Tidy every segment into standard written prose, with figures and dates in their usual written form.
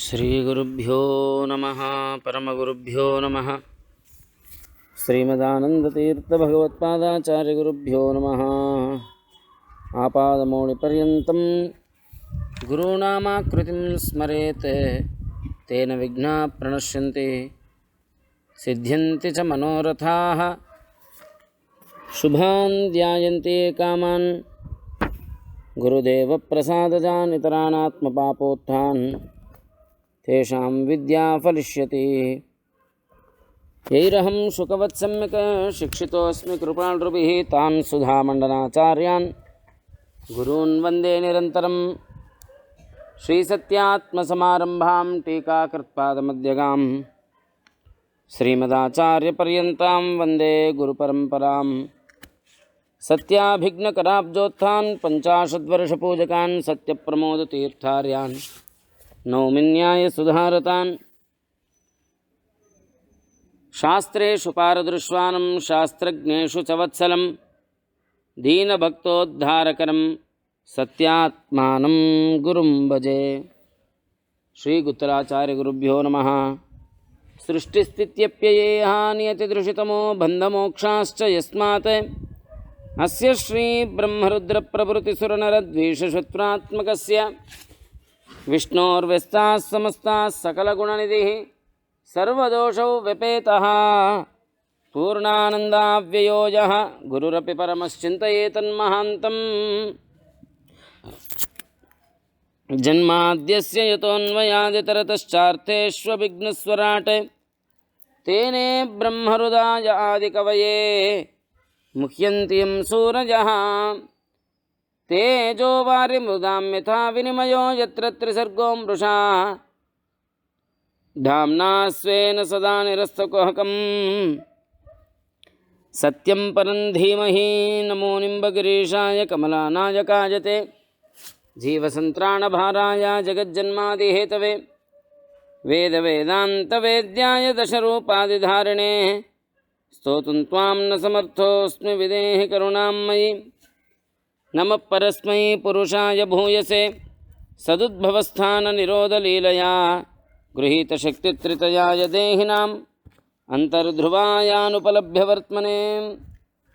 श्रीगुरुभ्यो नमः। परमगुरुभ्यो नमः। श्रीमदानन्दतीर्थभगवत्पादाचार्यगुरुभ्यो नमः। आपादमौलिपर्यन्तं गुरूणामाकृतिं स्मरेत् तेन विघ्नाः प्रणश्यन्ति सिद्ध्यन्ति च मनोरथाः शुभान् ध्यायन्ति कामान् गुरुदेवप्रसादजान् नितरानात्मपापोत्थान् तेषां विद्या फलिष्यति। यैरहं शुकवत्सम्यक् शिक्षितोऽस्मि कृपाणृभिः तान् सुधामण्डनाचार्यान् गुरून् वन्दे निरन्तरं। श्रीसत्यात्मसमारम्भां टीकाकृत्पादमध्यगां श्रीमदाचार्यपर्यन्तां वन्दे गुरुपरम्परां। सत्याभिघ्नकराब्जोत्थान् पञ्चाशद्वर्षपूजकान् सत्यप्रमोदतीर्थार्यान् नौमिन्यायसुधारतान् शास्त्रेषु पारदृश्वानं शास्त्रज्ञेषु च वत्सलं दीनभक्तोद्धारकरं सत्यात्मानं गुरुं भजे। श्रीगुरुतराचार्यगुरुभ्यो नमः। सृष्टिस्थित्यप्ययेह नियतिदृशितमो बन्धमोक्षाश्च यस्मात् अस्य श्रीब्रह्मरुद्रप्रभृतिसुरनरद्वेषशत्रुत्मकस्य विष्णोर्व्यस्ताः समस्ताः सकलगुणनिधिः सर्वदोषौ व्यपेतः पूर्णानन्दाव्ययोजः गुरुरपि परमश्चिन्तयेतन्महान्तम्। जन्माद्यस्य यतोऽन्वयादितरतश्चार्थेष्वभिघ्नस्वराट् तेने ब्रह्महृदाय आदिकवये मुह्यन्ति यं सूरजः। तेजो वारिमृदां यथा विनिमयो यत्र त्रिसर्गो मृषा धाम्ना स्वेन सदा निरस्तकुहकं सत्यं परं धीमहि। नमो निम्बगिरीशाय कमलानायकाय ते जीवसन्त्राणभाराय जगज्जन्मादिहेतवे वेदवेदान्तवेद्याय दशरूपादिधारिणे स्तोतुं त्वां न समर्थोऽस्मि विदेहि करुणां मयि। नमः परस्मै पुरुषाय भूयसे सदुद्भवस्थाननिरोधलीलया गृहीतशक्तित्रितयाय देहिनाम् अन्तर्ध्रुवायानुपलभ्यवर्त्मने।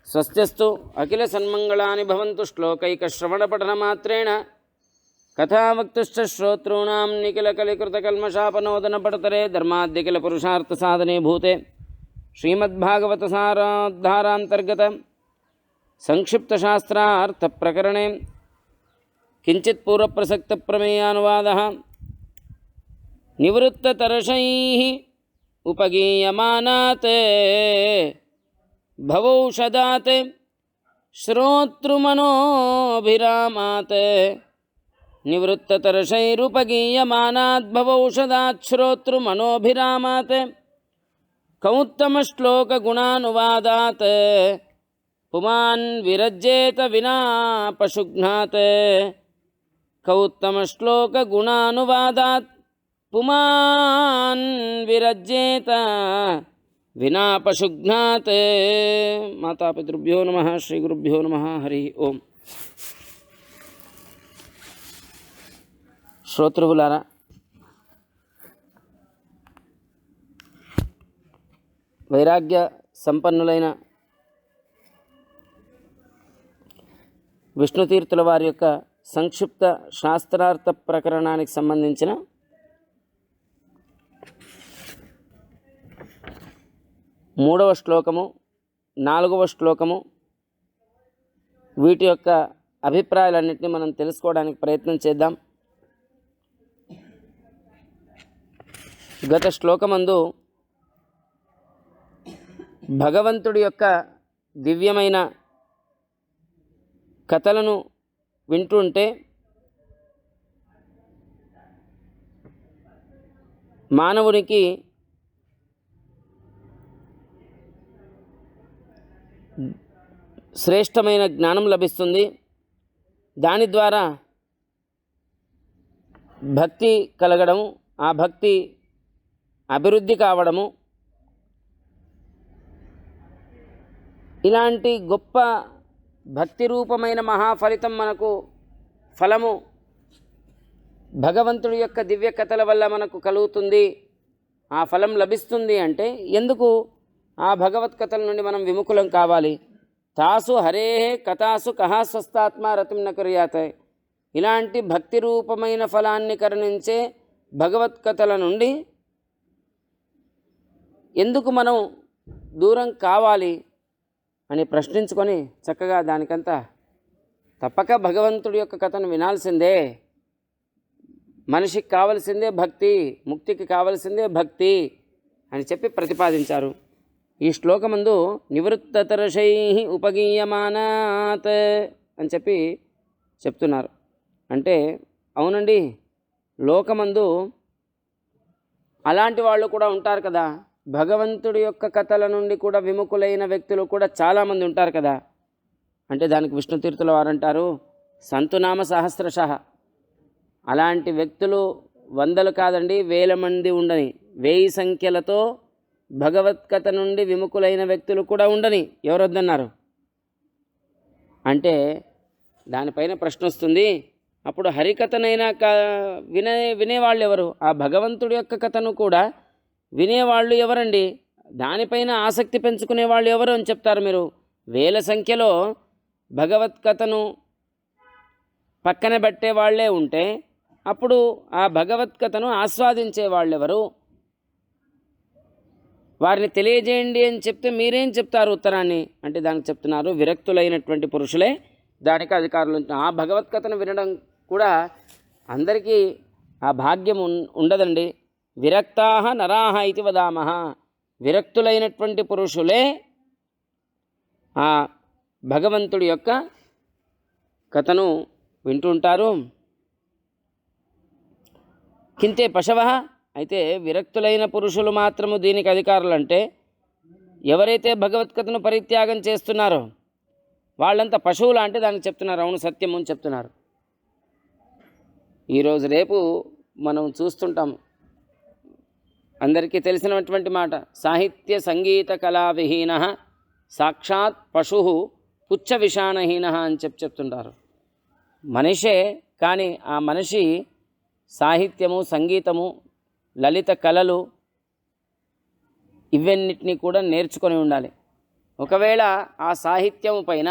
स्वस्त्यस्तु अखिलसन्मङ्गलानि भवन्तु। श्लोकैकश्रवणपठनमात्रेण कथावक्तुश्च श्रोतॄणां निखिलकलिकृतकल्मषापनोदनपटतरे धर्माद्यखिलपुरुषार्थसाधने भूते श्रीमद्भागवतसारोद्धारान्तर्गत संक्षिप्तशास्त्रार्थप्रकरणे किञ्चित् पूर्वप्रसक्तप्रमेयानुवादः। निवृत्ततरशैः उपगीयमानात् भवौषधात् श्रोतृमनोभिरामात् निवृत्ततरशैरुपगीयमानात् भवौषधात् श्रोतृमनोभिरामात् कौत्तमश्लोकगुणानुवादात् पुमान् विरज्येत विना पशुघ्नात्। कौत्तमश्लोकगुणानुवादात् पुमान् विरज्येत विना पशुघ्नात्। मातापितृभ्यो नमः। श्रीगुरुभ्यो नमः। हरि ओम। శ్రోతృవులారా, వైరాగ్య సంపన్నులైన విష్ణుతీర్థుల వారి యొక్క సంక్షిప్త శాస్త్రార్థ ప్రకరణానికి సంబంధించిన 3వ శ్లోకము 4వ శ్లోకము వీటి యొక్క అభిప్రాయాలన్నింటినీ మనం తెలుసుకోవడానికి ప్రయత్నం చేద్దాం. గత శ్లోకమందు భగవంతుడి యొక్క దివ్యమైన కథలను వింటుంటే మానవునికి శ్రేష్టమైన జ్ఞానం లభిస్తుంది. దాని ద్వారా భక్తి కలగడము, ఆ భక్తి అభివృద్ధి కావడము, ఇలాంటి గొప్ప భక్తి రూపమైన మహాఫలితం మనకు ఫలము భగవంతుడి యొక్క దివ్య కథల వల్ల మనకు కలుగుతుంది, ఆ ఫలం లభిస్తుంది అంటే ఎందుకు ఆ భగవత్ కథల నుండి మనం విముఖులం కావాలి? తాసు హరే కథాసు కహా స్వస్థాత్మ రతిం న కుర్యాత్. ఇలాంటి భక్తి రూపమైన ఫలాన్ని కరుణించే భగవత్ కథల నుండి ఎందుకు మనం దూరం కావాలి అని ప్రశ్నించుకొని చక్కగా దానికంతా తప్పక భగవంతుడి యొక్క కథను వినాల్సిందే. మనిషికి కావలసిందే భక్తి, ముక్తికి కావలసిందే భక్తి అని చెప్పి ప్రతిపాదించారు. ఈ శ్లోకమందు నివృత్తతరశై ఉపగీయమానాత్ అని చెప్పి చెప్తున్నారు. అంటే అవునండి, లోకమందు అలాంటి వాళ్ళు కూడా ఉంటారు కదా, భగవంతుడి యొక్క కథల నుండి కూడా విముఖులైన వ్యక్తులు కూడా చాలామంది ఉంటారు కదా. అంటే దానికి విష్ణు తీర్థుల వారంటారు సంతునామ సహస్రశః. అలాంటి వ్యక్తులు వందలు కాదండి, వేల మంది ఉండని, 1000 సంఖ్యలతో భగవత్కథ నుండి విముఖులైన వ్యక్తులు కూడా ఉండని ఎవరొద్దన్నారు అంటే దానిపైన ప్రశ్న వస్తుంది. అప్పుడు హరికథనైనా వినేవాళ్ళు ఎవరు? ఆ భగవంతుడి యొక్క కథను కూడా వినేవాళ్ళు ఎవరండి? దానిపైన ఆసక్తి పెంచుకునే వాళ్ళు ఎవరు అని చెప్తారు మీరు? 1000 సంఖ్యలో భగవత్కథను పక్కన పెట్టే వాళ్ళే ఉంటే అప్పుడు ఆ భగవత్కథను ఆస్వాదించే వాళ్ళెవరు? వారిని తెలియజేయండి అని చెప్తే మీరేం చెప్తారు ఉత్తరాన్ని? అంటే దానికి చెప్తున్నారు విరక్తులైనటువంటి పురుషులే దానికి అధికారులు. ఆ భగవత్కథను వినడం కూడా అందరికీ ఆ భాగ్యం ఉండదండి. విరక్తాహ నరాహ ఇది వదామహ. విరక్తులైనటువంటి పురుషులే ఆ భగవంతుడి యొక్క కథను వింటుంటారు. కింతే పశవః. అయితే విరక్తులైన పురుషులు మాత్రము దీనికి అధికారులు అంటే ఎవరైతే భగవత్కథను పరిత్యాగం చేస్తున్నారో వాళ్ళంతా పశువులు అంటే దానికి చెప్తున్నారు. అవును, సత్యము అని చెప్తున్నారు. ఈరోజు రేపు మనం చూస్తుంటాం, అందరికీ తెలిసినటువంటి మాట, సాహిత్య సంగీత కళా విహీన సాక్షాత్ పశు పుచ్చ విషాణహీన అని చెప్తుంటారు. మనిషే, కానీ ఆ మనిషి సాహిత్యము, సంగీతము, లలిత కళలు ఇవన్నిటినీ కూడా నేర్చుకొని ఉండాలి. ఒకవేళ ఆ సాహిత్యము పైన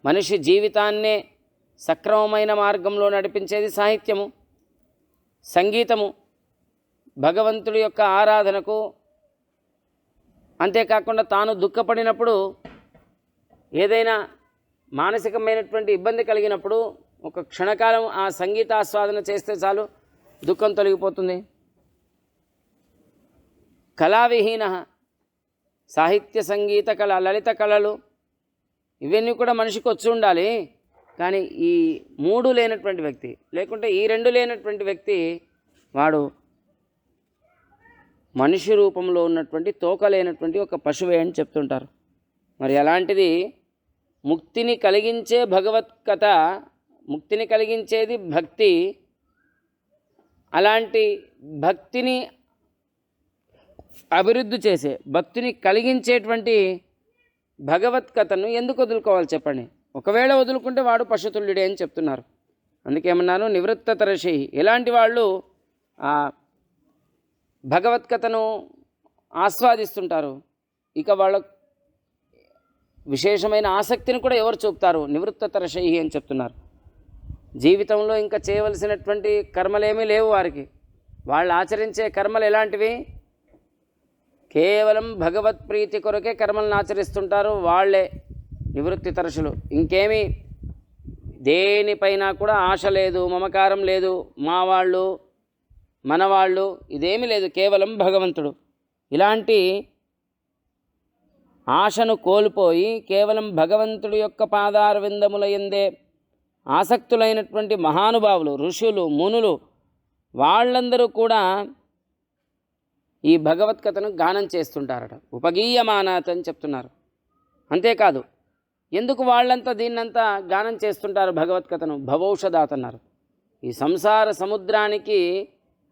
మనిషి జీవితాన్నే సక్రమమైన మార్గంలో నడిపించేది సాహిత్యము, సంగీతము, భగవంతుడి యొక్క ఆరాధనకు. అంతేకాకుండా తాను దుఃఖపడినప్పుడు, ఏదైనా మానసికమైనటువంటి ఇబ్బంది కలిగినప్పుడు ఒక క్షణకాలం ఆ సంగీతాస్వాదన చేస్తే చాలు, దుఃఖం తొలగిపోతుంది. కళావిహీన సాహిత్య సంగీత కళ, లలిత కళలు ఇవన్నీ కూడా మనిషికి వచ్చి ఉండాలి. కానీ ఈ 3 లేనటువంటి వ్యక్తి, లేకుంటే ఈ 2 లేనటువంటి వ్యక్తి వాడు మనిషి రూపంలో ఉన్నటువంటి తోక లేనటువంటి ఒక పశువే అని చెప్తుంటారు. మరి అలాంటిది ముక్తిని కలిగించే భగవత్కథ, ముక్తిని కలిగించేది భక్తి. అలాంటి భక్తిని అభివృద్ధి చేసే, భక్తిని కలిగించేటువంటి భగవత్కథను ఎందుకు వదులుకోవాలి చెప్పండి? ఒకవేళ వదులుకుంటే వాడు పశుతుల్యుడే అని చెప్తున్నారు. అందుకేమన్నాను నివృత్తతరశై. ఎలాంటి వాళ్ళు ఆ భగవత్కథను ఆస్వాదిస్తుంటారు, ఇక వాళ్ళ విశేషమైన ఆసక్తిని కూడా ఎవరు చూపుతారు? నివృత్తతరశై అని చెప్తున్నారు. జీవితంలో ఇంకా చేయవలసినటువంటి కర్మలేమీ లేవు వారికి. వాళ్ళు ఆచరించే కర్మలు ఎలాంటివి? కేవలం భగవత్ ప్రీతి కొరకే కర్మలను ఆచరిస్తుంటారు. వాళ్ళే నివృత్తి తరశులు. ఇంకేమీ దేనిపైన కూడా ఆశ లేదు, మమకారం లేదు, మా వాళ్ళు మనవాళ్ళు ఇదేమీ లేదు, కేవలం భగవంతుడు. ఇలాంటి ఆశను కోల్పోయి కేవలం భగవంతుడి యొక్క పాదార విందముల యందే ఆసక్తులైనటువంటి మహానుభావులు, ఋషులు, మునులు వాళ్ళందరూ కూడా ఈ భగవత్కథను గానం చేస్తుంటారట. ఉపగీయమానాత్ అని చెప్తున్నారు. అంతేకాదు, ఎందుకు వాళ్ళంతా దీన్నంతా గానం చేస్తుంటారు భగవత్కథను? భవౌషధాత్ అన్నారు. ఈ సంసార సముద్రానికి,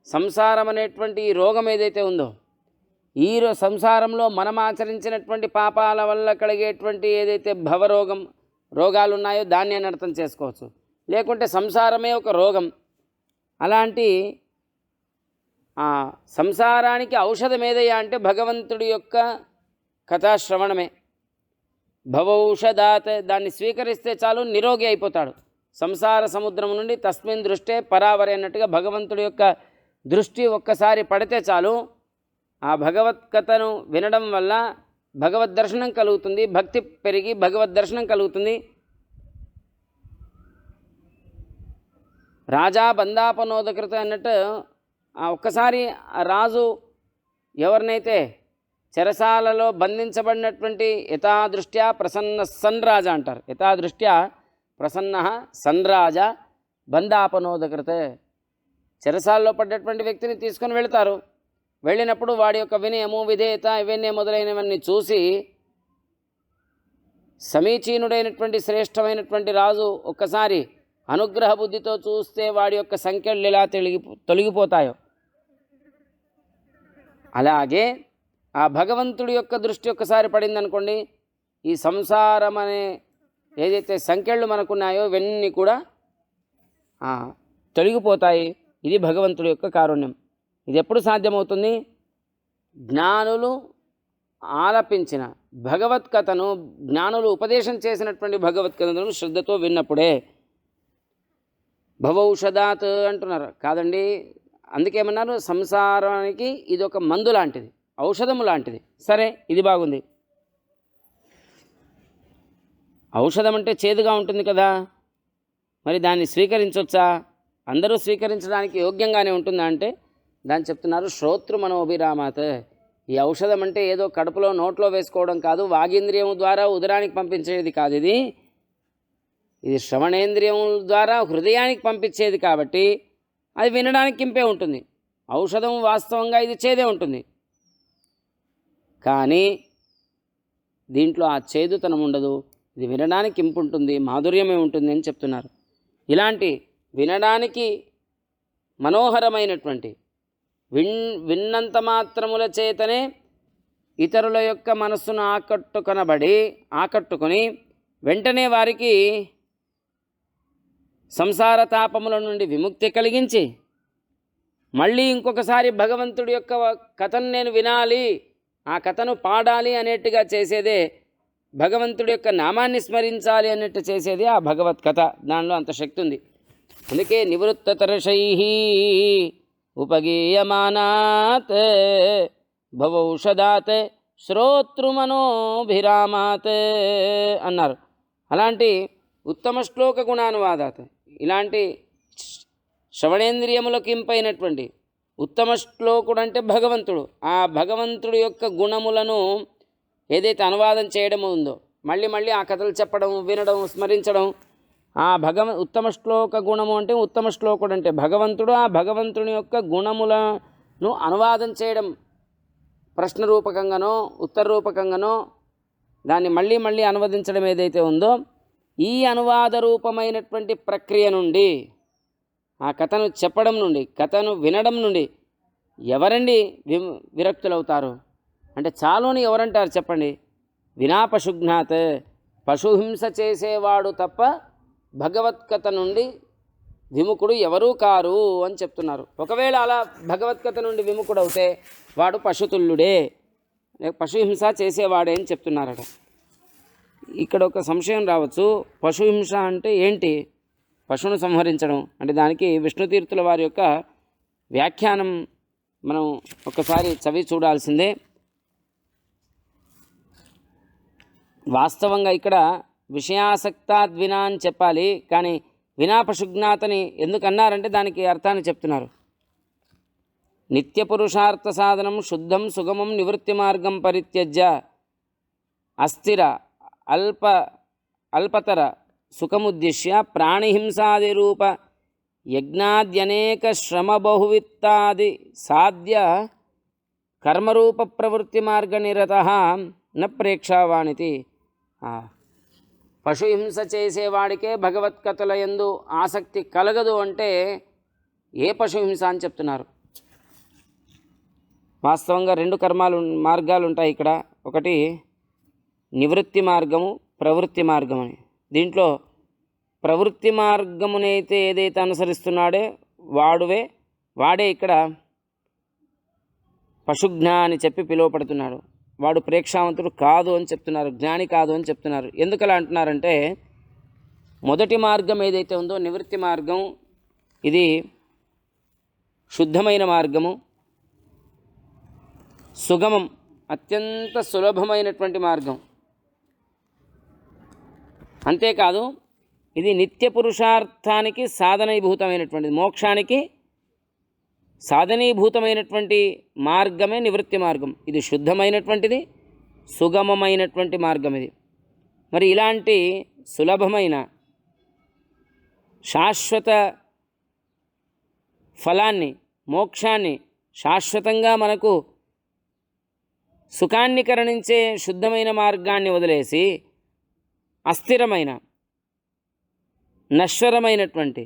సంసారం అనేటువంటి ఈ రోగం ఏదైతే ఉందో, ఈ సంసారంలో మనం ఆచరించినటువంటి పాపాల వల్ల కలిగేటువంటి ఏదైతే భవరోగం, రోగాలు ఉన్నాయో దాన్ని అని అర్థం చేసుకోవచ్చు. లేకుంటే సంసారమే ఒక రోగం, అలాంటి సంసారానికి ఔషధం ఏదయ్యా అంటే భగవంతుడి యొక్క కథాశ్రవణమే. భవౌషధాత్, దాన్ని స్వీకరిస్తే చాలు నిరోగి అయిపోతాడు సంసార సముద్రం నుండి. తస్మిన్ దృష్టే పరావరే అన్నట్టుగా భగవంతుడి యొక్క దృష్టి ఒక్కసారి పడితే చాలు ఆ భగవత్కథను వినడం వల్ల భగవద్ దర్శనం కలుగుతుంది, భక్తి పెరిగి భగవద్ దర్శనం కలుగుతుంది. రాజా బందాపనోదకృత అన్నట్టు ఒక్కసారి రాజు ఎవరినైతే చెరసాలలో బంధించబడినటువంటి యథాదృష్ట్యా ప్రసన్న సన్రాజ అంటారు. యథాదృష్ట్యా ప్రసన్న సన్రాజ బందాపనోదకృత, చెరసాలలో పడ్డటువంటి వ్యక్తిని తీసుకొని వెళతారు. వెళ్ళినప్పుడు వాడి యొక్క వినయము విధేయత ఇవన్నీ మొదలైనవన్నీ చూసి సమీచీనుడైనటువంటి శ్రేష్టమైనటువంటి రాజు ఒక్కసారి అనుగ్రహ బుద్ధితో చూస్తే వాడి యొక్క సంఖ్యలు ఎలా తొలగిపోతాయో అలాగే ఆ భగవంతుడి యొక్క దృష్టి ఒక్కసారి పడిందనుకోండి, ఈ సంసారం అనే ఏదైతే సంఖ్యలు మనకున్నాయో ఇవన్నీ కూడా తొలగిపోతాయి. ఇది భగవంతుడి యొక్క కారుణ్యం. ఇది ఎప్పుడు సాధ్యమవుతుంది? జ్ఞానులు ఆలపించిన భగవత్కథను, జ్ఞానులు ఉపదేశం చేసినటువంటి భగవత్కథను శ్రద్ధతో విన్నప్పుడే. భవౌషధాత్ అంటున్నారు కాదండి, అందుకేమన్నారు సంసారానికి ఇది ఒక మందు లాంటిది, ఔషధము లాంటిది. సరే, ఇది బాగుంది. ఔషధం అంటే చేదుగా ఉంటుంది కదా, మరి దాన్ని స్వీకరించవచ్చా? అందరూ స్వీకరించడానికి యోగ్యంగానే ఉంటుందా అంటే దాన్ని చెప్తున్నారు శ్రోతృ మనోభిరామాత్. ఈ ఔషధం అంటే ఏదో కడుపులో నోట్లో వేసుకోవడం కాదు, వాగేంద్రియం ద్వారా ఉదరానికి పంపించేది కాదు. ఇది శ్రవణేంద్రియం ద్వారా హృదయానికి పంపించేది కాబట్టి అది వినడానికి కింపే ఉంటుంది. ఔషధం వాస్తవంగా ఇది చేదే ఉంటుంది, కానీ దీంట్లో ఆ చేదుతనం ఉండదు. ఇది వినడానికి కింపు ఉంటుంది, మాధుర్యమే ఉంటుంది అని చెప్తున్నారు. ఇలాంటి వినడానికి మనోహరమైనటువంటి విన్నంత మాత్రముల చేతనే ఇతరుల యొక్క మనస్సును ఆకట్టుకొని వెంటనే వారికి సంసార తాపముల నుండి విముక్తి కలిగించి మళ్ళీ ఇంకొకసారి భగవంతుడి యొక్క కథను నేను వినాలి, ఆ కథను పాడాలి అనేట్టుగా చేసేదే, భగవంతుడి యొక్క నామాన్ని స్మరించాలి అన్నట్టు చేసేది ఆ భగవత్ కథ. దానిలో అంత శక్తి ఉంది. అందుకే నివృత్తతర్షై ఉపగీయమానాత్ భవౌషధాత్ శ్రోతృమనోభిరామాత్ అన్నారు. అలాంటి ఉత్తమ శ్లోక గుణానువాదాత్, ఇలాంటి శ్రవణేంద్రియములకు ఇంపైనటువంటి ఉత్తమ శ్లోకుడు అంటే భగవంతుడు. ఆ భగవంతుడి యొక్క గుణములను ఏదైతే అనువాదం చేయడం ఉందో మళ్ళీ మళ్ళీ ఆ కథలు చెప్పడం, వినడం, స్మరించడం. ఆ ఉత్తమ శ్లోక గుణము అంటే ఉత్తమ శ్లోకుడు అంటే భగవంతుడు. ఆ భగవంతుని యొక్క గుణములను అనువాదం చేయడం ప్రశ్న రూపకంగానో ఉత్తర రూపకంగానో దాన్ని మళ్ళీ మళ్ళీ అనువదించడం ఏదైతే ఉందో, ఈ అనువాద రూపమైనటువంటి ప్రక్రియ నుండి, ఆ కథను చెప్పడం నుండి, కథను వినడం నుండి ఎవరండి విరక్తులవుతారు అంటే చాలుని ఎవరంటారు చెప్పండి? వినా పశుఘ్నాత్, పశుహింస చేసేవాడు తప్ప భగవత్కథ నుండి విముఖుడు ఎవరూ కారు అని చెప్తున్నారు. ఒకవేళ అలా భగవత్కథ నుండి విముఖుడు అవుతే వాడు పశుతుల్యుడే, పశుహింస చేసేవాడే అని చెప్తున్నారట. ఇక్కడ ఒక సంశయం రావచ్చు, పశుహింస అంటే ఏంటి? పశువును సంహరించడం అంటే దానికి విష్ణుతీర్థుల వారి యొక్క వ్యాఖ్యానం మనం ఒకసారి చదివి చూడాల్సిందే. వాస్తవంగా ఇక్కడ విషయాసక్తాద్ వినా అని చెప్పాలి, కానీ వినా పశుజ్ఞాతని ఎందుకు అన్నారంటే దానికి అర్థాన్ని చెప్తున్నారు. నిత్య పురుషార్థ సాధనం శుద్ధం సుగమం నివృత్తి మార్గం పరిత్యజ్య అస్థిర అల్పతర సుఖముద్దిశ్య ప్రాణిహింసాది రూప యజ్ఞాద్యనేక శ్రమ బహువిత్తాది సాధ్య కర్మరూప ప్రవృత్తి మార్గ నిరత న ప్రేక్షావాణితి. పశుహింస చేసేవాడికే భగవత్కథల యందు ఆసక్తి కలగదు అంటే ఏ పశుహింస అని చెప్తున్నారు? వాస్తవంగా రెండు మార్గాలు ఉంటాయి ఇక్కడ. ఒకటి నివృత్తి మార్గము, ప్రవృత్తి మార్గం అని. దీంట్లో ప్రవృత్తి మార్గమునైతే ఏదైతే అనుసరిస్తున్నాడో వాడే ఇక్కడ పశుజ్ఞ అని చెప్పి పిలువపడుతున్నాడు. వాడు ప్రేక్షావంతుడు కాదు అని చెప్తున్నారు, జ్ఞాని కాదు అని చెప్తున్నారు. ఎందుకలా అంటున్నారంటే, మొదటి మార్గం ఏదైతే ఉందో నివృత్తి మార్గం, ఇది శుద్ధమైన మార్గము, సుగమం, అత్యంత సులభమైనటువంటి మార్గం. అంతేకాదు ఇది నిత్య పురుషార్థానికి సాధనీభూతమైనటువంటిది, మోక్షానికి సాధనీభూతమైనటువంటి మార్గమే నివృత్తి మార్గం. ఇది శుద్ధమైనటువంటిది, సుగమమైనటువంటి మార్గం ఇది. మరి ఇలాంటి సులభమైన శాశ్వత ఫలాన్ని, మోక్షాన్ని, శాశ్వతంగా మనకు సుఖాన్ని కరుణించే శుద్ధమైన మార్గాన్ని వదిలేసి అస్థిరమైన, నశ్వరమైనటువంటి,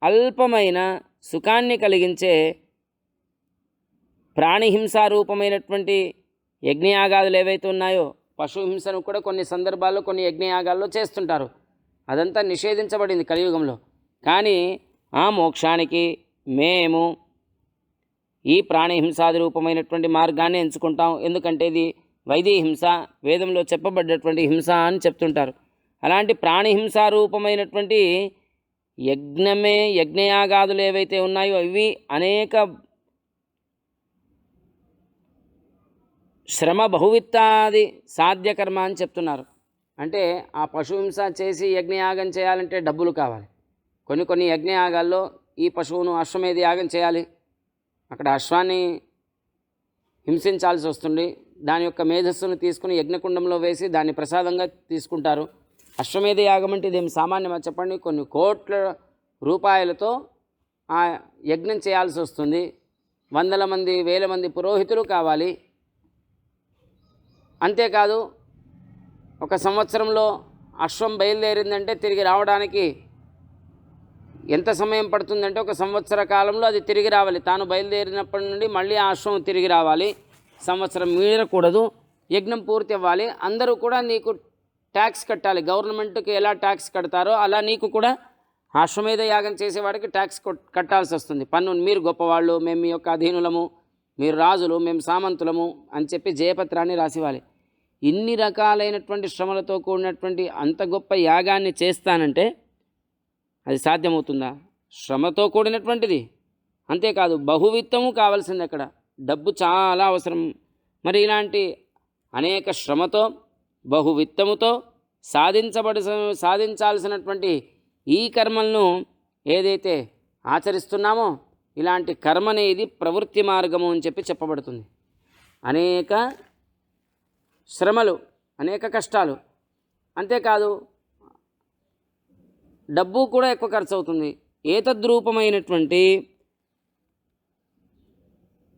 అల్పమైన సుఖాన్ని కలిగించే ప్రాణిహింసారూపమైనటువంటి యజ్ఞయాగాదులు ఏవైతే ఉన్నాయో, పశుహింసను కూడా కొన్ని సందర్భాల్లో కొన్ని యజ్ఞయాగాల్లో చేస్తుంటారు. అదంతా నిషేధించబడింది కలియుగంలో. కానీ ఆ మోక్షానికి మేము ఈ ప్రాణిహింసాది రూపమైనటువంటి మార్గాన్ని ఎంచుకుంటాం. ఎందుకంటే ఇది వైదిక హింస, వేదంలో చెప్పబడ్డటువంటి హింస అని చెప్తుంటారు. అలాంటి ప్రాణిహింసారూపమైనటువంటి యజ్ఞయాగాదులు ఏవైతే ఉన్నాయో ఇవి అనేక శ్రమ బహువిత్తాది సాధ్యకర్మ అని చెప్తున్నారు. అంటే ఆ పశుహింస చేసి యజ్ఞయాగం చేయాలంటే డబ్బులు కావాలి. కొన్ని యజ్ఞయాగాల్లో ఈ పశువును అశ్వమేధ యాగం చేయాలి, అక్కడ అశ్వాన్ని హింసించాల్సి వస్తుంది. దాని యొక్క మేధస్సును తీసుకుని యజ్ఞకుండంలో వేసి దాన్ని ప్రసాదంగా తీసుకుంటారు. అశ్వమేధ యాగం అంటే ఇదేం సామాన్యమా చెప్పండి? కొన్ని కోట్ల రూపాయలతో ఆ యజ్ఞం చేయాల్సి వస్తుంది. వందల మంది, వేల మంది పురోహితులు కావాలి. అంతేకాదు ఒక సంవత్సరంలో అశ్వం బయలుదేరిందంటే తిరిగి రావడానికి ఎంత సమయం పడుతుందంటే ఒక సంవత్సర కాలంలో అది తిరిగి రావాలి. తాను బయలుదేరినప్పటి నుండి మళ్ళీ ఆ అశ్వం తిరిగి రావాలి. సంవత్సరం మీరకూడదు, యజ్ఞం పూర్తి అవ్వాలి. అందరూ కూడా నీకు ట్యాక్స్ కట్టాలి. గవర్నమెంట్కి ఎలా ట్యాక్స్ కడతారో అలా నీకు కూడా అశ్వమేధ యాగం చేసేవాడికి ట్యాక్స్ కట్టాల్సి వస్తుంది. పన్ను, మీరు గొప్పవాళ్ళు, మేము మీ యొక్క అధీనులము, మీరు రాజులు, మేము సామంతులము అని చెప్పి జయపత్రాన్ని రాసివ్వాలి. ఇన్ని రకాలైనటువంటి శ్రమలతో కూడినటువంటి అంత గొప్ప యాగాన్ని చేస్తానంటే అది సాధ్యమవుతుందా? శ్రమతో కూడినటువంటిది. అంతేకాదు బహువిత్తము కావాల్సింది, అక్కడ డబ్బు చాలా అవసరం. మరి ఇలాంటి అనేక శ్రమతో, బహువిత్తముతో సాధించాల్సినటువంటి ఈ కర్మలను ఏదైతే ఆచరిస్తున్నామో ఇలాంటి కర్మ అనేది ప్రవృత్తి మార్గము అని చెప్పి చెప్పబడుతుంది. అనేక శ్రమలు, అనేక కష్టాలు, అంతేకాదు డబ్బు కూడా ఎక్కువ ఖర్చు అవుతుంది. ఏతద్రూపమైనటువంటి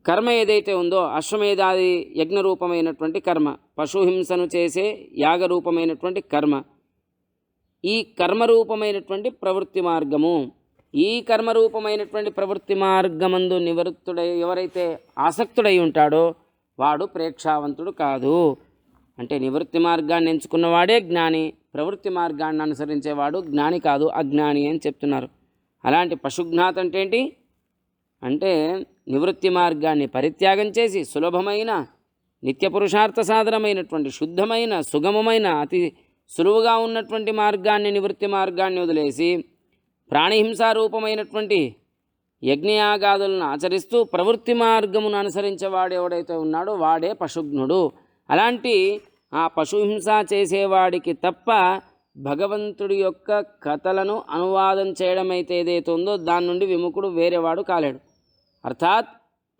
కర్మ ఏదైతే ఉందో అశ్వమేధాది యజ్ఞరూపమైనటువంటి కర్మ, పశుహింసను చేసే యాగరూపమైనటువంటి కర్మ, ఈ కర్మరూపమైనటువంటి ప్రవృత్తి మార్గము. ఈ కర్మరూపమైనటువంటి ప్రవృత్తి మార్గమందు నివృత్తుడై ఎవరైతే ఆసక్తుడై ఉంటాడో వాడు ప్రేక్షావంతుడు కాదు. అంటే నివృత్తి మార్గాన్ని ఎంచుకున్నవాడే జ్ఞాని, ప్రవృత్తి మార్గాన్ని అనుసరించేవాడు జ్ఞాని కాదు, అజ్ఞాని అని చెప్తున్నారు. అలాంటి పశుజ్ఞాత అంటే ఏంటి అంటే నివృత్తి మార్గాన్ని పరిత్యాగం చేసి సులభమైన నిత్య పురుషార్థ సాధనమైనటువంటి శుద్ధమైన సుగమమైన అతి సులువుగా ఉన్నటువంటి మార్గాన్ని, నివృత్తి మార్గాన్ని వదిలేసి ప్రాణిహింసారూపమైనటువంటి యజ్ఞయాగాదులను ఆచరిస్తూ ప్రవృత్తి మార్గమును అనుసరించేవాడు ఎవడైతే ఉన్నాడో వాడే పశుజ్ఞుడు. అలాంటి ఆ పశుహింస చేసేవాడికి తప్ప భగవంతుడి యొక్క కథలను అనువాదం చేయడం అయితే ఏదైతే ఉందో దాని నుండి విముఖుడు వేరేవాడు కాలేడు. అర్థాత్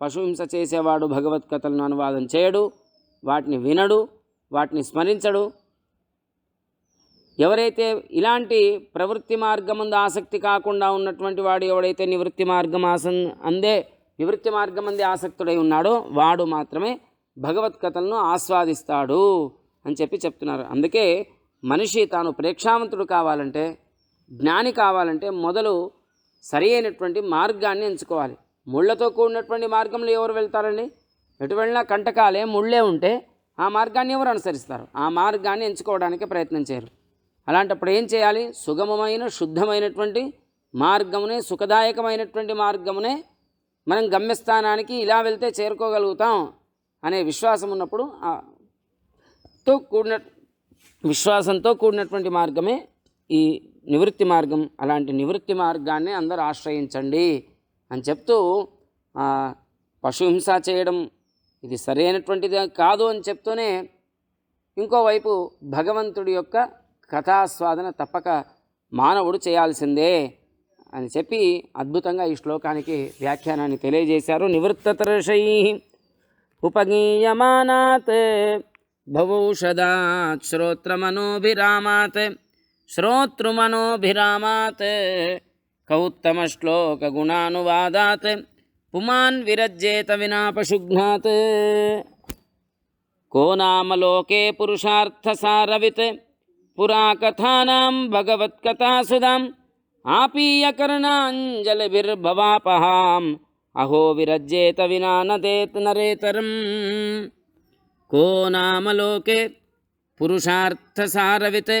పశుహింస చేసేవాడు భగవత్ కథలను అనువాదం చేయడు, వాటిని వినడు, వాటిని స్మరించడు. ఎవరైతే ఇలాంటి ప్రవృత్తి మార్గమందు ఆసక్తి కాకుండా ఉన్నటువంటి వాడు ఎవడైతే నివృత్తి మార్గం నివృత్తి మార్గమంది ఆసక్తుడై ఉన్నాడో వాడు మాత్రమే భగవత్ కథలను ఆస్వాదిస్తాడు అని చెప్పి చెప్తున్నారు. అందుకే మనిషి తాను ప్రేక్షావంతుడు కావాలంటే, జ్ఞాని కావాలంటే మొదలు సరి అయినటువంటి మార్గాన్ని ఎంచుకోవాలి. ముళ్ళతో కూడినటువంటి మార్గంలో ఎవరు వెళ్తారండి? ఎటు వెళ్ళినా కంటకాలే, ముళ్ళే ఉంటే ఆ మార్గాన్ని ఎవరు అనుసరిస్తారు? ఆ మార్గాన్ని ఎంచుకోవడానికి ప్రయత్నం చేయరు. అలాంటప్పుడు ఏం చేయాలి? సుగమమైన శుద్ధమైనటువంటి మార్గమునే, సుఖదాయకమైనటువంటి మార్గమునే మనం గమ్యస్థానానికి ఇలా వెళ్తే చేరుకోగలుగుతాం అనే విశ్వాసం ఉన్నప్పుడు విశ్వాసంతో కూడినటువంటి మార్గమే ఈ నివృత్తి మార్గం. అలాంటి నివృత్తి మార్గాన్ని అందరూ ఆశ్రయించండి అని చెప్తూ పశుహింస చేయడం ఇది సరైనటువంటిది కాదు అని చెప్తూనే ఇంకోవైపు భగవంతుడి యొక్క కథాస్వాదన తప్పక మానవుడు చేయాల్సిందే అని చెప్పి అద్భుతంగా ఈ శ్లోకానికి వ్యాఖ్యానాన్ని తెలియజేశారు. నివృత్తతర్షై ఉపగీయమానాత్ భవౌషధాత్ శ్రోతృమనోభిరామాత్ కౌత్తమశ్లోకగుణానువాదాత్ పుమాన్ విరజ్యేత వినా పశుఘ్నాత్. కో నామ లోకే పురుషార్థసారవిత్ పురా కథానాం భగవత్కథాసుధాం ఆపీయకర్ణాంజలిభిర్భవాపహాం అహో విరజ్యేత వినా నరేతరం. కో నామ లోకే పురుషార్థసారవిత్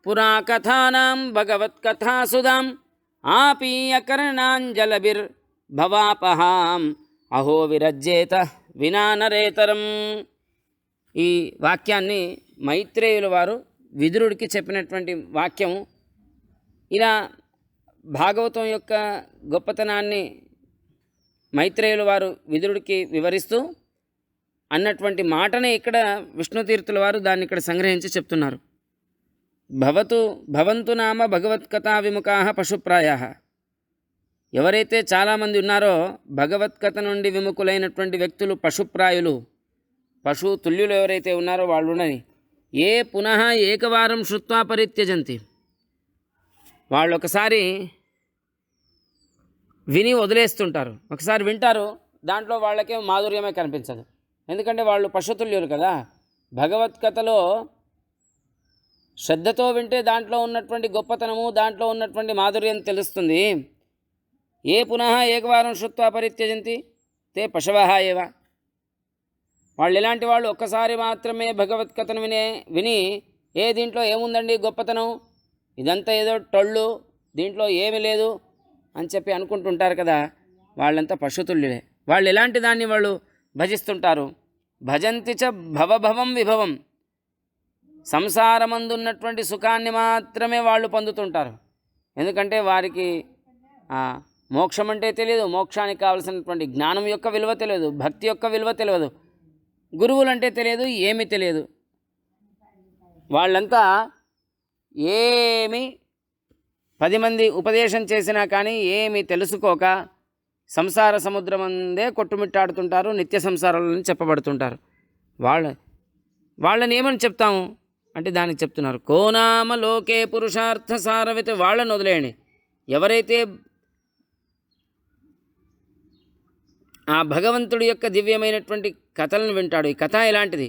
పురా కథానాం భగవత్కథాసుధాం ఆపీయకర్ణాంజలిభిర్భవాపహాం అహో విరజ్యేత వినా నరేతరం. ఈ వాక్యాన్ని మైత్రేయుల వారు విదురుడికి చెప్పినటువంటి వాక్యం. ఇలా భాగవతం యొక్క గొప్పతనాన్ని మైత్రేయుల వారు విదురుడికి వివరిస్తూ అన్నటువంటి మాటనే ఇక్కడ విష్ణుతీర్థుల వారు దాన్ని ఇక్కడ సంగ్రహించి చెప్తున్నారు. భవంతు నామ భగవత్కథా విముఖా పశుప్రాయా. ఎవరైతే చాలామంది ఉన్నారో భగవత్కథ నుండి విముఖులైనటువంటి వ్యక్తులు పశుప్రాయులు, పశు తుల్యులు ఎవరైతే ఉన్నారో వాళ్ళు ఉండని. ఏ పునః ఏకవారం శ్రుత్వా పరిత్యజంతి. వాళ్ళు ఒకసారి విని వదిలేస్తుంటారు, ఒకసారి వింటారు, దాంట్లో వాళ్ళకే మాధుర్యమే కనిపించదు. ఎందుకంటే వాళ్ళు పశుతుల్యులు కదా. భగవత్కథలో శ్రద్ధతో వింటే దాంట్లో ఉన్నటువంటి గొప్పతనము, దాంట్లో ఉన్నటువంటి మాధుర్యం తెలుస్తుంది. ఏ పునః ఏకవారం శ్రుత్వా పరిత్యజంతి తే పశవః ఏవ. వాళ్ళు ఎలాంటి వాళ్ళు, ఒక్కసారి మాత్రమే భగవత్కథను విని దీంట్లో ఏముందండి గొప్పతనం, ఇదంతా ఏదో టొళ్ళు, దీంట్లో ఏమీ లేదు అని చెప్పి అనుకుంటుంటారు కదా. వాళ్ళంతా పశుతుల్యులే. వాళ్ళు ఎలాంటి దాన్ని వాళ్ళు భజిస్తుంటారు. భజంతి చ భవభవం విభవం. సంసారమందున్నటువంటి సుఖాన్ని మాత్రమే వాళ్ళు పొందుతుంటారు. ఎందుకంటే వారికి మోక్షం అంటే తెలియదు, మోక్షానికి కావలసినటువంటి జ్ఞానం యొక్క విలువ తెలియదు, భక్తి యొక్క విలువ తెలియదు, గురువులంటే తెలియదు, ఏమీ తెలియదు. వాళ్ళంతా ఏమి 10 మంది ఉపదేశం చేసినా కానీ ఏమీ తెలుసుకోక సంసార సముద్రమందే కొట్టుమిట్టాడుతుంటారు, నిత్య సంసారాలని చెప్పబడుతుంటారు. వాళ్ళని ఏమని చెప్తాము అంటే దానికి చెప్తున్నారు. కోనామ లోకే పురుషార్థ సారవిత్. వాళ్ళని వదిలేయండి. ఎవరైతే ఆ భగవంతుడి యొక్క దివ్యమైనటువంటి కథలను వింటాడు. ఈ కథ ఎలాంటిది,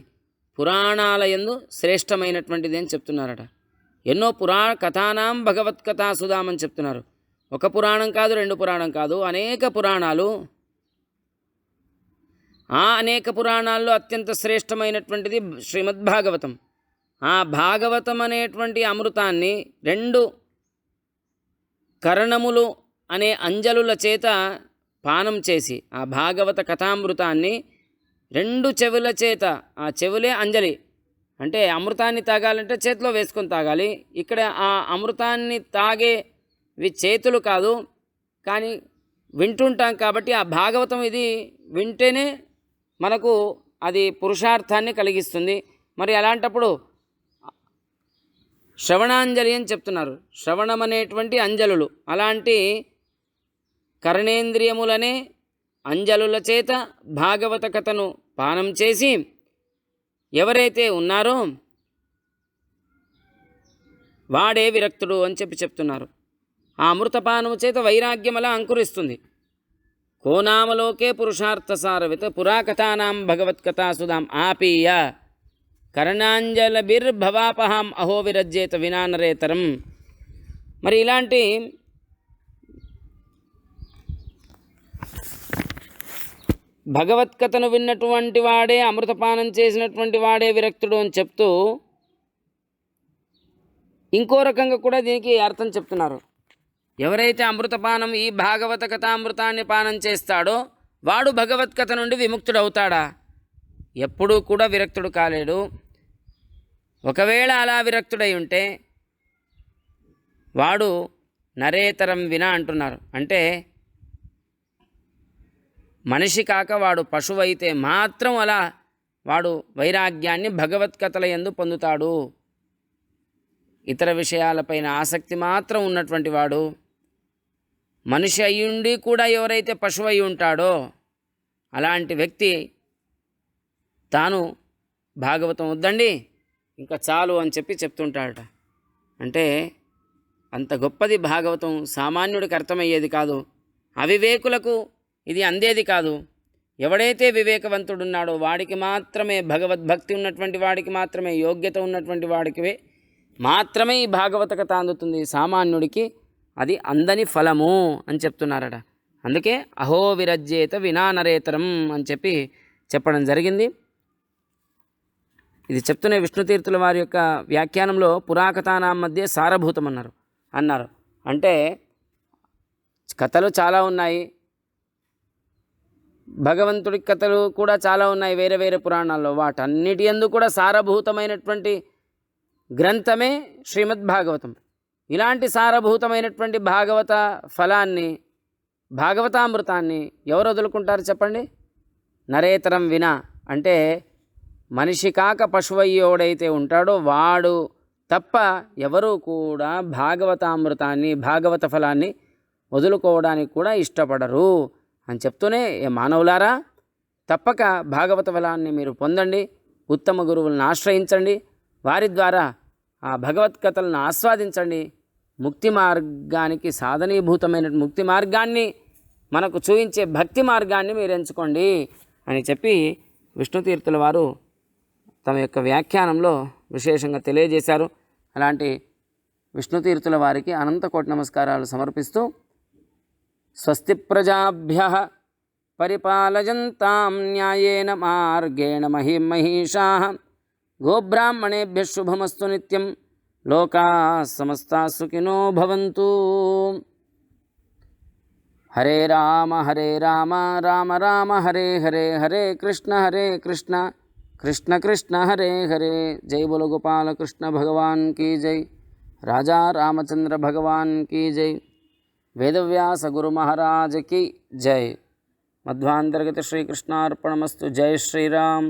పురాణాల యందు శ్రేష్టమైనటువంటిది అని చెప్తున్నారట. ఎన్నో కథానాం భగవత్కథా సుధామని చెప్తున్నారు. ఒక పురాణం కాదు, 2 పురాణం కాదు, అనేక పురాణాలు. ఆ అనేక పురాణాల్లో అత్యంత శ్రేష్టమైనటువంటిది శ్రీమద్భాగవతం. ఆ భాగవతం అనేటువంటి అమృతాన్ని 2 కరణములు అనే అంజలుల చేత పానం చేసి, ఆ భాగవత కథామృతాన్ని 2 చెవుల చేత, ఆ చెవులే అంజలి అంటే అమృతాన్ని తాగాలంటే చేతిలో వేసుకొని తాగాలి. ఇక్కడ ఆ అమృతాన్ని తాగేవి చేతులు కాదు, కానీ వింటుంటాం కాబట్టి ఆ భాగవతం ఇది వింటేనే మనకు అది పురుషార్థాన్ని కలిగిస్తుంది. మరి అలాంటప్పుడు శ్రవణాంజలి అని చెప్తున్నారు. శ్రవణం అనేటువంటి అంజలులు, అలాంటి కర్ణేంద్రియములనే అంజలుల చేత భాగవత కథను పానం చేసి ఎవరైతే ఉన్నారో వాడే విరక్తుడు అని చెప్తున్నారు. ఆ అమృతపానము చేత వైరాగ్యం అలా అంకురిస్తుంది. కోనామలోకే పురుషార్థసారవిత్ పురాకథానాం భగవత్కథాసుధాం ఆపీయ కర్ణాంజలిభిర్భవాపహాం అహో విరజ్యేత వినా నరేతరం. మరి ఇలాంటి భగవత్కథను విన్నటువంటి వాడే, అమృతపానం చేసినటువంటి వాడే విరక్తుడు అని చెప్తూ ఇంకో రకంగా కూడా దీనికి అర్థం చెప్తున్నారు. ఎవరైతే అమృతపానం ఈ భాగవత కథామృతాన్ని పానం చేస్తాడో వాడు భగవత్కథ నుండి విముక్తుడవుతాడా? ఎప్పుడూ కూడా విరక్తుడు కాలేడు. ఒకవేళ అలా విరక్తుడై ఉంటే వాడు నరేతరం వినా అంటున్నారు. అంటే మనిషి కాక వాడు పశువు అయితే మాత్రం అలా వాడు వైరాగ్యాన్ని భగవత్కథల యందు పొందుతాడు. ఇతర విషయాలపైన ఆసక్తి మాత్రం ఉన్నటువంటి వాడు, మనిషి అయ్యుండి కూడా ఎవరైతే పశువు అయి ఉంటాడో అలాంటి వ్యక్తి తాను భాగవతం వద్దండి ఇంకా చాలు అని చెప్పి చెప్తుంటాడట. అంటే అంత గొప్పది భాగవతం, సామాన్యుడికి అర్థమయ్యేది కాదు, అవివేకులకు ఇది అందేది కాదు. ఎవడైతే వివేకవంతుడున్నాడో వాడికి మాత్రమే, భగవద్భక్తి ఉన్నటువంటి వాడికి మాత్రమే, యోగ్యత ఉన్నటువంటి వాడికి మాత్రమే ఈ భాగవత కథ అందుతుంది. సామాన్యుడికి అది అందని ఫలము అని చెప్తున్నారట. అందుకే అహో విరజ్యేత వినా నరేతరం అని చెప్పి చెప్పడం జరిగింది. ఇది చెప్తూనే విష్ణుతీర్థుల వారి యొక్క వ్యాఖ్యానంలో పురాకథానాం మధ్య సారభూతం అన్నారు. అంటే కథలు చాలా ఉన్నాయి, భగవంతుడి కథలు కూడా చాలా ఉన్నాయి వేరే వేరే పురాణాల్లో. వాటన్నిటి యందు కూడా సారభూతమైనటువంటి గ్రంథమే శ్రీమద్ భాగవతం. ఇలాంటి సారభూతమైనటువంటి భాగవత ఫలాన్ని, భాగవతామృతాన్ని ఎవరు వదులుకుంటారు చెప్పండి? నరేతరం వినా అంటే మనిషి కాక పశువయ్యోడైతే ఉంటాడో వాడు తప్ప ఎవరూ కూడా భాగవతామృతాన్ని, భాగవత ఫలాన్ని వదులుకోవడానికి కూడా ఇష్టపడరు అని చెప్తూనే, ఏ మానవులారా తప్పక భాగవత ఫలాన్ని మీరు పొందండి, ఉత్తమ గురువులను ఆశ్రయించండి, వారి ద్వారా ఆ భగవత్కథలను ఆస్వాదించండి. ముక్తి మార్గానికి సాధనీభూతమైన ముక్తి మార్గాన్ని మనకు చూపించే భక్తి మార్గాన్ని మీరు ఎంచుకోండి అని చెప్పి విష్ణుతీర్థుల వారు తమ యొక్క వ్యాఖ్యానంలో విశేషంగా తెలియజేశారు. అలాంటి విష్ణుతీర్థుల వారికి అనంతకోటి నమస్కారాలు సమర్పిస్తూ, స్వస్తి ప్రజాభ్యః పరిపాలయంతాం న్యాయేన మార్గేణ మహిం మహిషాః గోబ్రాహ్మణేభ్యః శుభమస్తు నిత్యం లోకాః సమస్తాః సుఖినో భవంతు. హరే రామ రామ రామ హరే హరే, హరే కృష్ణ కృష్ణ కృష్ణ హరే హరే. జై బోలో గోపాల కృష్ణ భగవాన్ की जय, राजा रामचंद्र भगवान की जय, वेदव्यास गुरु महाराज की जय. मध्वांतर्गत श्री कृष्णार्पणमस्तु. जय श्री राम.